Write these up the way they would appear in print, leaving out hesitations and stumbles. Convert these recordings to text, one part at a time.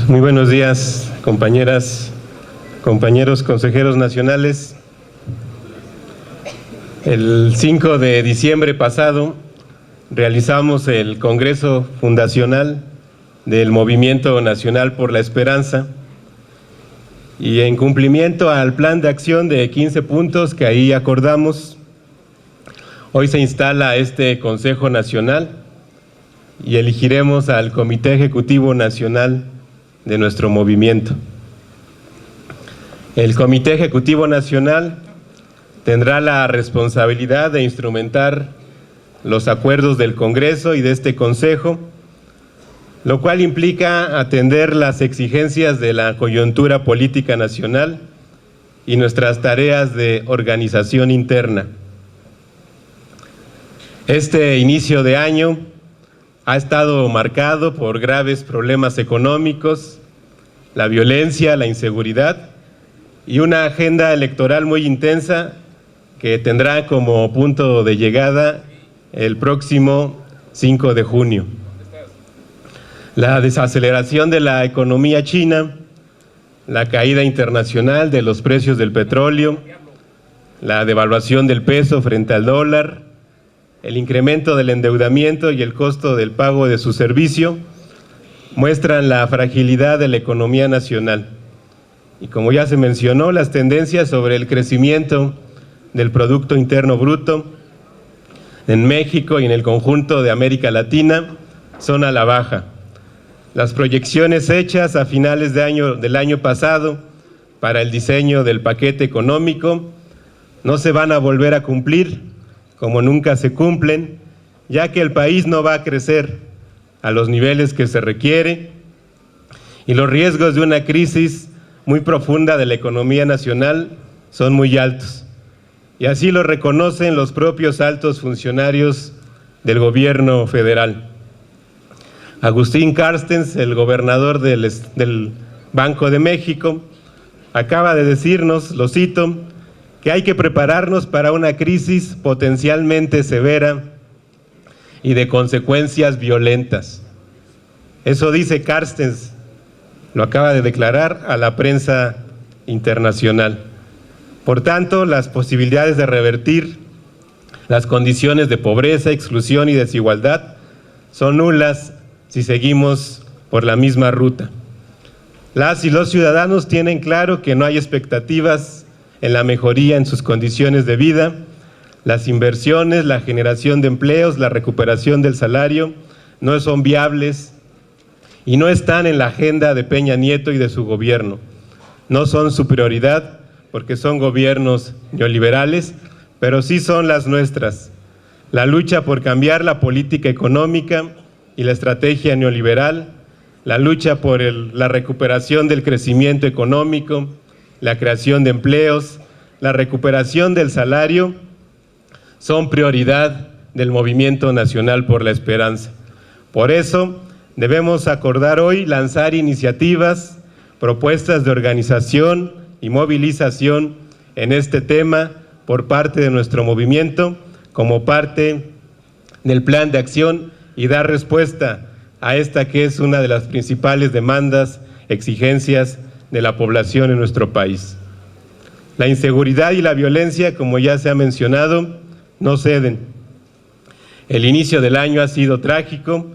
Muy buenos días, compañeras, compañeros consejeros nacionales. El 5 de diciembre pasado realizamos el Congreso Fundacional del Movimiento Nacional por la Esperanza y en cumplimiento al plan de acción de 15 puntos que ahí acordamos, hoy se instala este Consejo Nacional y elegiremos al Comité Ejecutivo Nacional de nuestro movimiento. El Comité Ejecutivo Nacional tendrá la responsabilidad de instrumentar los acuerdos del Congreso y de este Consejo, lo cual implica atender las exigencias de la coyuntura política nacional y nuestras tareas de organización interna. Este inicio de año ha estado marcado por graves problemas económicos, la violencia, la inseguridad y una agenda electoral muy intensa que tendrá como punto de llegada el próximo 5 de junio. La desaceleración de la economía china, la caída internacional de los precios del petróleo, la devaluación del peso frente al dólar, el incremento del endeudamiento y el costo del pago de su servicio muestran la fragilidad de la economía nacional. Y como ya se mencionó, las tendencias sobre el crecimiento del Producto Interno Bruto en México y en el conjunto de América Latina son a la baja. Las proyecciones hechas a finales del año pasado para el diseño del paquete económico no se van a volver a cumplir, como nunca se cumplen, ya que el país no va a crecer a los niveles que se requiere y los riesgos de una crisis muy profunda de la economía nacional son muy altos. Y así lo reconocen los propios altos funcionarios del gobierno federal. Agustín Carstens, el gobernador del Banco de México, acaba de decirnos, lo cito, que hay que prepararnos para una crisis potencialmente severa y de consecuencias violentas. Eso dice Carstens, lo acaba de declarar a la prensa internacional. Por tanto, las posibilidades de revertir las condiciones de pobreza, exclusión y desigualdad son nulas si seguimos por la misma ruta. Las y los ciudadanos tienen claro que no hay expectativas en la mejoría en sus condiciones de vida, las inversiones, la generación de empleos, la recuperación del salario no son viables y no están en la agenda de Peña Nieto y de su gobierno. No son su prioridad porque son gobiernos neoliberales, pero sí son las nuestras. La lucha por cambiar la política económica y la estrategia neoliberal, la lucha por la recuperación del crecimiento económico, la creación de empleos, la recuperación del salario, son prioridad del Movimiento Nacional por la Esperanza. Por eso, debemos acordar hoy lanzar iniciativas, propuestas de organización y movilización en este tema por parte de nuestro movimiento, como parte del plan de acción y dar respuesta a esta que es una de las principales demandas, exigencias de la población en nuestro país. La inseguridad y la violencia, como ya se ha mencionado, no ceden. El inicio del año ha sido trágico,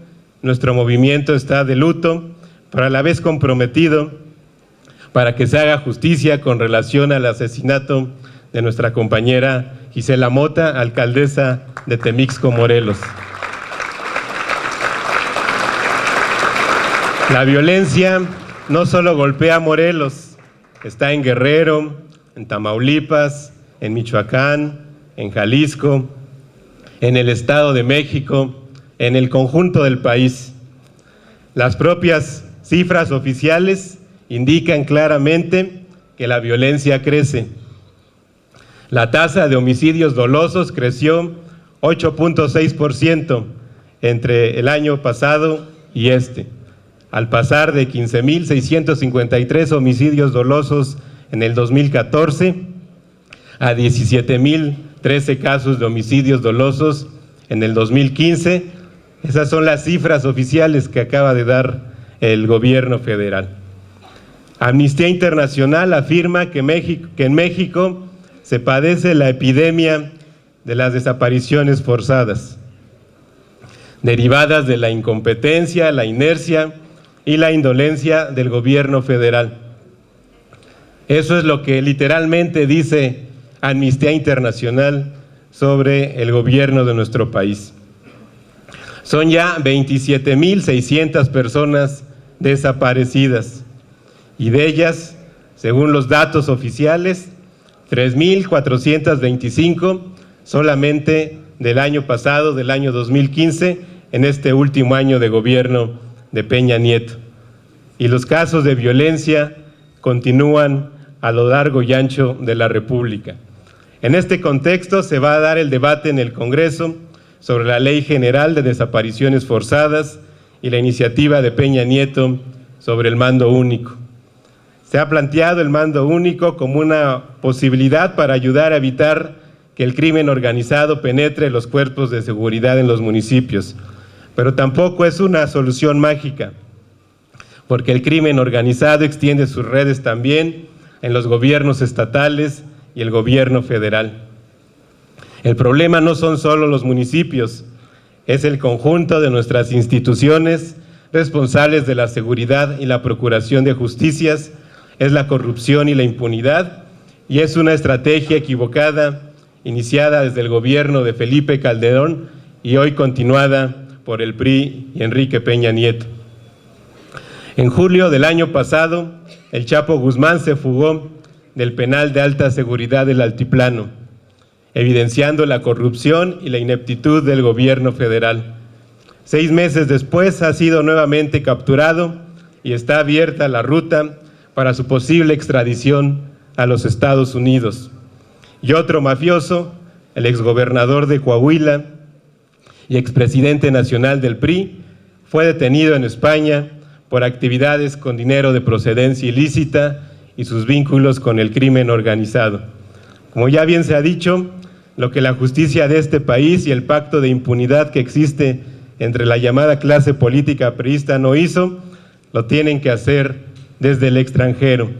nuestro movimiento está de luto, pero a la vez comprometido para que se haga justicia con relación al asesinato de nuestra compañera Gisela Mota, alcaldesa de Temixco, Morelos. La violencia no solo golpea a Morelos, está en Guerrero, en Tamaulipas, en Michoacán, en Jalisco, en el Estado de México, en el conjunto del país. Las propias cifras oficiales indican claramente que la violencia crece. La tasa de homicidios dolosos creció 8.6% entre el año pasado y al pasar de 15.653 homicidios dolosos en el 2014 a 17.013 casos de homicidios dolosos en el 2015. Esas son las cifras oficiales que acaba de dar el gobierno federal. Amnistía Internacional afirma que en México se padece la epidemia de las desapariciones forzadas, derivadas de la incompetencia, la inercia y la indolencia del gobierno federal. Eso es lo que literalmente dice Amnistía Internacional sobre el gobierno de nuestro país. Son ya 27,600 personas desaparecidas y de ellas, según los datos oficiales, 3,425 solamente del año pasado, del año 2015, en este último año de gobierno de Peña Nieto. Y los casos de violencia continúan a lo largo y ancho de la República. En este contexto se va a dar el debate en el Congreso sobre la Ley General de Desapariciones Forzadas y la iniciativa de Peña Nieto sobre el mando único. Se ha planteado el mando único como una posibilidad para ayudar a evitar que el crimen organizado penetre los cuerpos de seguridad en los municipios, pero tampoco es una solución mágica, porque el crimen organizado extiende sus redes también en los gobiernos estatales y el gobierno federal. El problema no son solo los municipios, es el conjunto de nuestras instituciones responsables de la seguridad y la procuración de justicias, es la corrupción y la impunidad, y es una estrategia equivocada iniciada desde el gobierno de Felipe Calderón y hoy continuada por el PRI y Enrique Peña Nieto. En julio del año pasado, el Chapo Guzmán se fugó del penal de alta seguridad del Altiplano, evidenciando la corrupción y la ineptitud del gobierno federal. 6 meses después ha sido nuevamente capturado y está abierta la ruta para su posible extradición a los Estados Unidos. Y otro mafioso, el exgobernador de Coahuila y expresidente nacional del PRI, fue detenido en España por actividades con dinero de procedencia ilícita y sus vínculos con el crimen organizado. Como ya bien se ha dicho, lo que la justicia de este país y el pacto de impunidad que existe entre la llamada clase política priista no hizo, lo tienen que hacer desde el extranjero.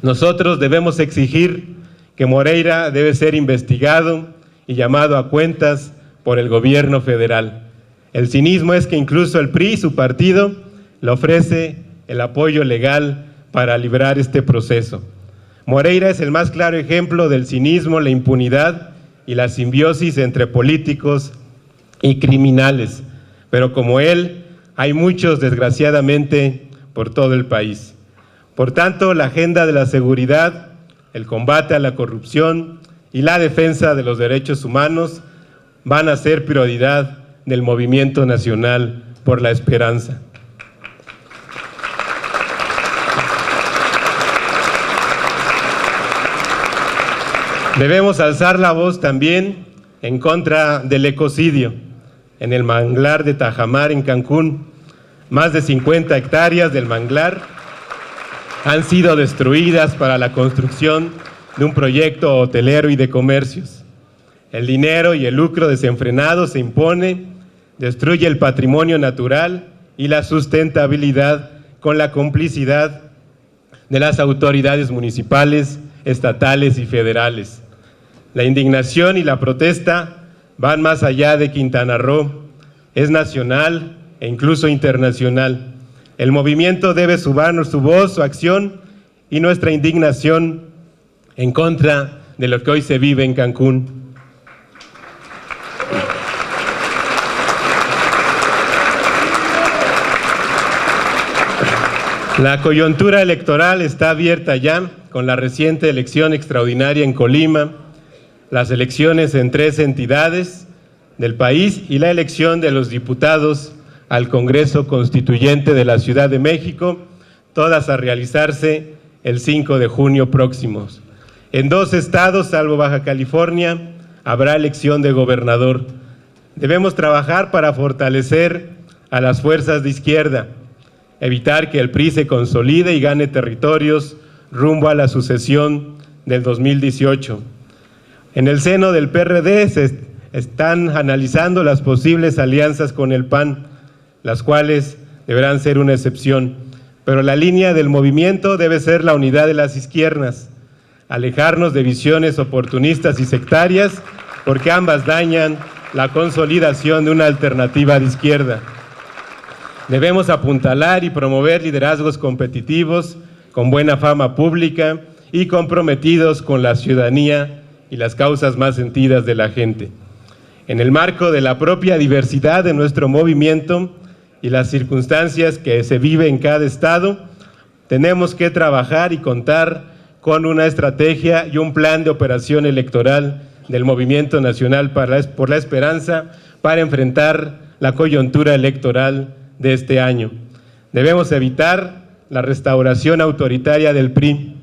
Nosotros debemos exigir que Moreira debe ser investigado y llamado a cuentas por el gobierno federal. El cinismo es que incluso el PRI, su partido, le ofrece el apoyo legal para librar este proceso. Moreira es el más claro ejemplo del cinismo, la impunidad y la simbiosis entre políticos y criminales, pero como él, hay muchos, desgraciadamente, por todo el país. Por tanto, la agenda de la seguridad, el combate a la corrupción y la defensa de los derechos humanos van a ser prioridad del Movimiento Nacional por la Esperanza. Debemos alzar la voz también en contra del ecocidio en el manglar de Tajamar, en Cancún. Más de 50 hectáreas del manglar han sido destruidas para la construcción de un proyecto hotelero y de comercios. El dinero y el lucro desenfrenado se impone, destruye el patrimonio natural y la sustentabilidad con la complicidad de las autoridades municipales, estatales y federales. La indignación y la protesta van más allá de Quintana Roo, es nacional e incluso internacional. El movimiento debe sumar su voz, su acción y nuestra indignación en contra de lo que hoy se vive en Cancún. La coyuntura electoral está abierta ya con la reciente elección extraordinaria en Colima, las elecciones en 3 entidades del país y la elección de los diputados al Congreso Constituyente de la Ciudad de México, todas a realizarse el 5 de junio próximos. En 2 estados, salvo Baja California, habrá elección de gobernador. Debemos trabajar para fortalecer a las fuerzas de izquierda, evitar que el PRI se consolide y gane territorios rumbo a la sucesión del 2018. En el seno del PRD se están analizando las posibles alianzas con el PAN, las cuales deberán ser una excepción. pero la línea del movimiento debe ser la unidad de las izquierdas, alejarnos de visiones oportunistas y sectarias, porque ambas dañan la consolidación de una alternativa de izquierda. Debemos apuntalar y promover liderazgos competitivos, con buena fama pública y comprometidos con la ciudadanía y las causas más sentidas de la gente. En el marco de la propia diversidad de nuestro movimiento y las circunstancias que se viven en cada estado, tenemos que trabajar y contar con una estrategia y un plan de operación electoral del Movimiento Nacional por la Esperanza para enfrentar la coyuntura electoral de este año. Debemos evitar la restauración autoritaria del PRI,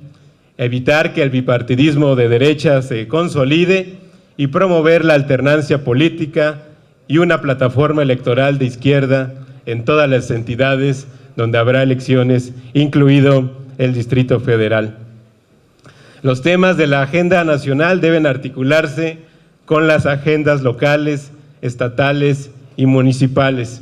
evitar que el bipartidismo de derecha se consolide y promover la alternancia política y una plataforma electoral de izquierda en todas las entidades donde habrá elecciones, incluido el Distrito Federal. Los temas de la agenda nacional deben articularse con las agendas locales, estatales y municipales,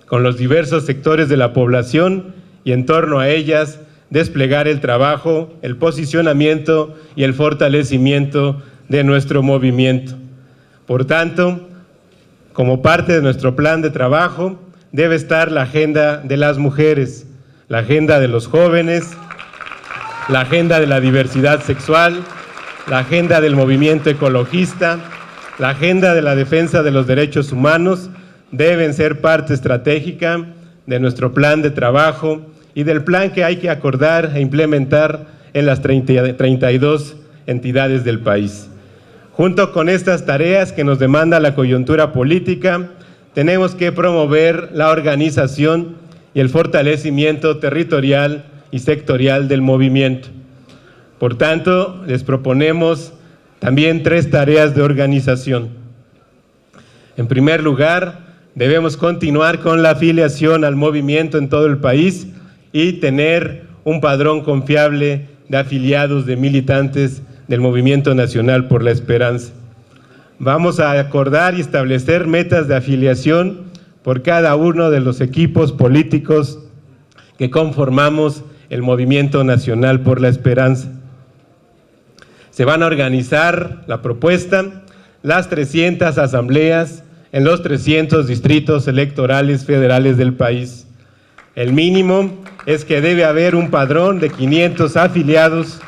con los diversos sectores de la población y en torno a ellas desplegar el trabajo, el posicionamiento y el fortalecimiento de nuestro movimiento. Por tanto, como parte de nuestro plan de trabajo, debe estar la agenda de las mujeres, la agenda de los jóvenes, la agenda de la diversidad sexual, la agenda del movimiento ecologista, la agenda de la defensa de los derechos humanos, deben ser parte estratégica de nuestro plan de trabajo y del plan que hay que acordar e implementar en las 32 entidades del país. Junto con estas tareas que nos demanda la coyuntura política, tenemos que promover la organización y el fortalecimiento territorial y sectorial del movimiento. Por tanto, les proponemos también 3 tareas de organización. En primer lugar, debemos continuar con la afiliación al movimiento en todo el país y tener un padrón confiable de afiliados, de militantes del Movimiento Nacional por la Esperanza. Vamos a acordar y establecer metas de afiliación por cada uno de los equipos políticos que conformamos el Movimiento Nacional por la Esperanza. Se van a organizar la propuesta, las 300 asambleas en los 300 distritos electorales federales del país. El mínimo es que debe haber un padrón de 500 afiliados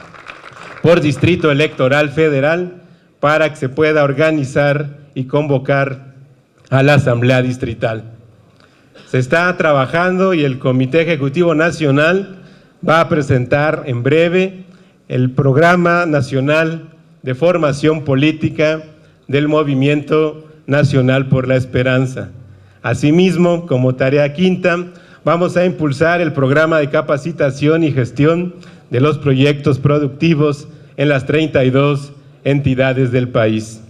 por distrito electoral federal para que se pueda organizar y convocar a la Asamblea Distrital. Se está trabajando y el Comité Ejecutivo Nacional va a presentar en breve el Programa Nacional de Formación Política del Movimiento Nacional por la Esperanza. Asimismo, como tarea quinta, vamos a impulsar el programa de capacitación y gestión de los proyectos productivos en las 32 entidades del país.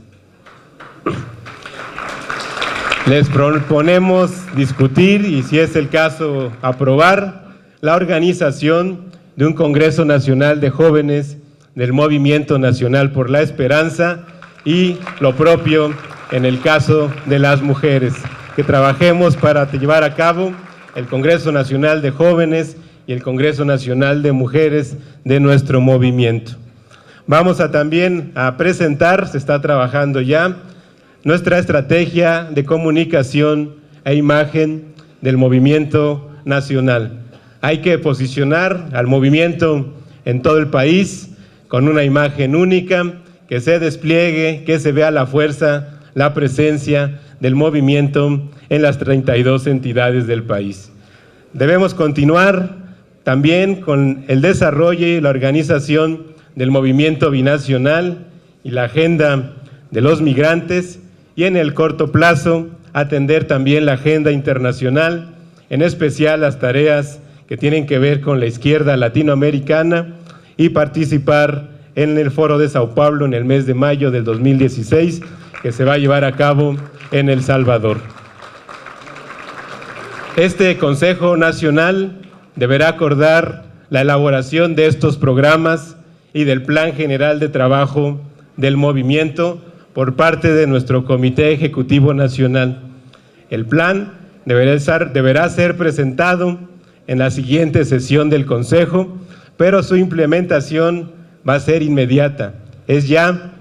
Les proponemos discutir y, si es el caso, aprobar la organización de un Congreso Nacional de Jóvenes del Movimiento Nacional por la Esperanza y lo propio en el caso de las mujeres, que trabajemos para llevar a cabo el Congreso Nacional de Jóvenes y el Congreso Nacional de Mujeres de nuestro movimiento. Vamos a también a presentar, se está trabajando ya, nuestra estrategia de comunicación e imagen del movimiento nacional. Hay que posicionar al movimiento en todo el país con una imagen única, que se despliegue, que se vea la fuerza, la presencia del movimiento en las 32 entidades del país. Debemos continuar también con el desarrollo y la organización del movimiento binacional y la agenda de los migrantes, y en el corto plazo atender también la agenda internacional, en especial las tareas que tienen que ver con la izquierda latinoamericana, y participar en el Foro de Sao Paulo en el mes de mayo del 2016, que se va a llevar a cabo en El Salvador. Este Consejo Nacional deberá acordar la elaboración de estos programas y del Plan General de Trabajo del movimiento por parte de nuestro Comité Ejecutivo Nacional. El plan deberá ser presentado en la siguiente sesión del Consejo, pero su implementación va a ser inmediata. Es ya,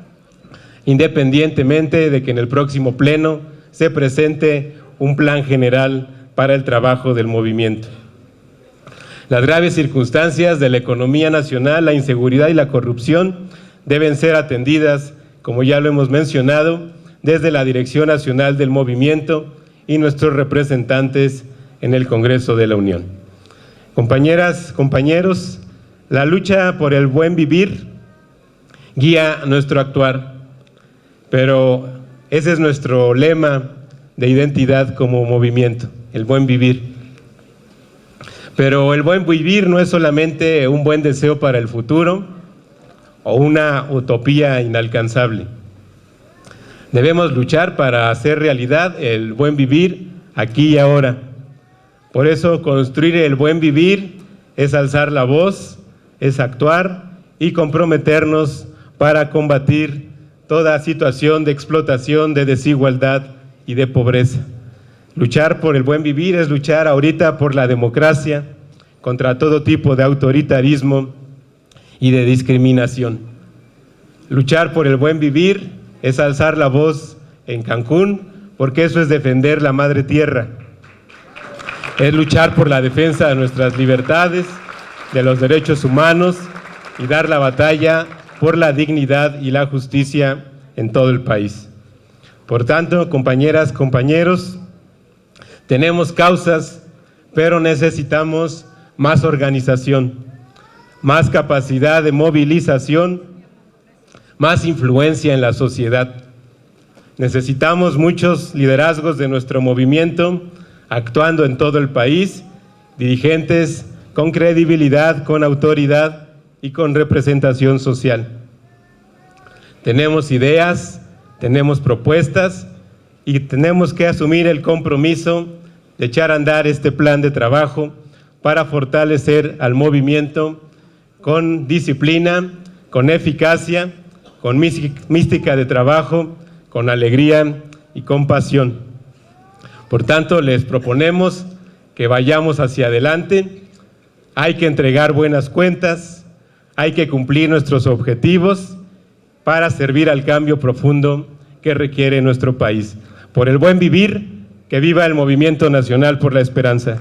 independientemente de que en el próximo pleno se presente un plan general para el trabajo del movimiento. Las graves circunstancias de la economía nacional, la inseguridad y la corrupción deben ser atendidas, como ya lo hemos mencionado, desde la Dirección Nacional del Movimiento y nuestros representantes en el Congreso de la Unión. Compañeras, compañeros, la lucha por el buen vivir guía nuestro actuar, pero ese es nuestro lema de identidad como movimiento, el buen vivir. Pero el buen vivir no es solamente un buen deseo para el futuro o una utopía inalcanzable. Debemos luchar para hacer realidad el buen vivir aquí y ahora. Por eso construir el buen vivir es alzar la voz, es actuar y comprometernos para combatir toda situación de explotación, de desigualdad y de pobreza. Luchar por el buen vivir es luchar ahorita por la democracia, contra todo tipo de autoritarismo y de discriminación. Luchar por el buen vivir es alzar la voz en Cancún, porque eso es defender la madre tierra. Es luchar por la defensa de nuestras libertades, de los derechos humanos y dar la batalla por la dignidad y la justicia en todo el país. Por tanto, compañeras, compañeros, tenemos causas, pero necesitamos más organización, más capacidad de movilización, más influencia en la sociedad. Necesitamos muchos liderazgos de nuestro movimiento actuando en todo el país, dirigentes con credibilidad, con autoridad y con representación social. Tenemos ideas, tenemos propuestas y tenemos que asumir el compromiso de echar a andar este plan de trabajo para fortalecer al movimiento con disciplina, con eficacia, con mística de trabajo, con alegría y con pasión. Por tanto, les proponemos que vayamos hacia adelante. Hay que entregar buenas cuentas, hay que cumplir nuestros objetivos para servir al cambio profundo que requiere nuestro país. Por el buen vivir, que viva el Movimiento Nacional por la Esperanza.